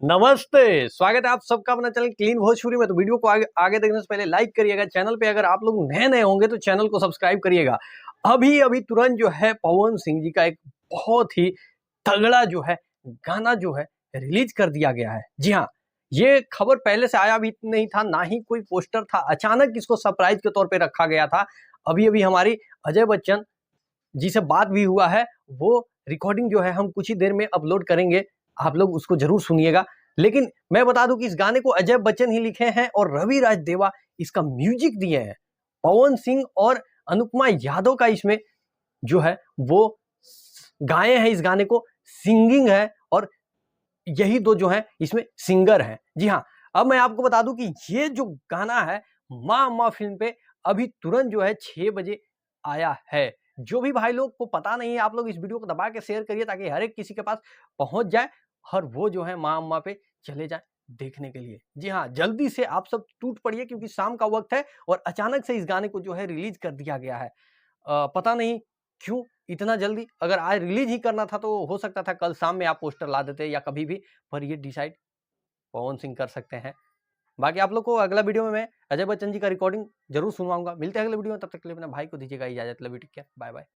नमस्ते, स्वागत है आप सबका अपना चैनल क्लीन भोजपुरी में। तो वीडियो को आगे देखने से पहले लाइक करिएगा। चैनल पे अगर आप लोग नए होंगे तो चैनल को सब्सक्राइब करिएगा। अभी तुरंत जो है पवन सिंह जी का एक बहुत ही तगड़ा जो है गाना जो है रिलीज कर दिया गया है। जी हाँ, ये खबर पहले से आया भी नहीं था, ना ही कोई पोस्टर था। अचानक इसको सरप्राइज के तौर पे रखा गया था। अभी हमारी अजय बच्चन जी से बात भी हुआ है। वो रिकॉर्डिंग जो है हम कुछ ही देर में अपलोड करेंगे, आप लोग उसको जरूर सुनिएगा। लेकिन मैं बता दूं कि इस गाने को अजय बच्चन ही लिखे हैं और रवि राज देवा इसका म्यूजिक दिए हैं। पवन सिंह और अनुपमा यादव का इसमें जो है वो गाए हैं इस गाने को, सिंगिंग है और यही दो जो है इसमें सिंगर हैं। जी हाँ, अब मैं आपको बता दूं कि ये जो गाना है माँ अम्मा फिल्म पे अभी तुरंत जो है 6 बजे आया है। जो भी भाई लोग को पता नहीं है, आप लोग इस वीडियो को दबा के शेयर करिए ताकि हर एक किसी के पास पहुंच जाए और वो जो है माँ अम्मा पे चले जाए देखने के लिए। जी हाँ, जल्दी से आप सब टूट पड़िए क्योंकि शाम का वक्त है और अचानक से इस गाने को जो है रिलीज कर दिया गया है। पता नहीं क्यों इतना जल्दी। अगर आज रिलीज ही करना था तो हो सकता था कल शाम में आप पोस्टर ला देते या कभी भी, पर ये डिसाइड पवन सिंह कर सकते हैं। बाकी आप लोग को अगला वीडियो में मैं अजय बच्चन जी का रिकॉर्डिंग जरूर सुनवाऊंगा। मिलते हैं अगले वीडियो में, तब तक के लिए अपने भाई को दीजिएगा इजाजत। Love you, take care, bye bye.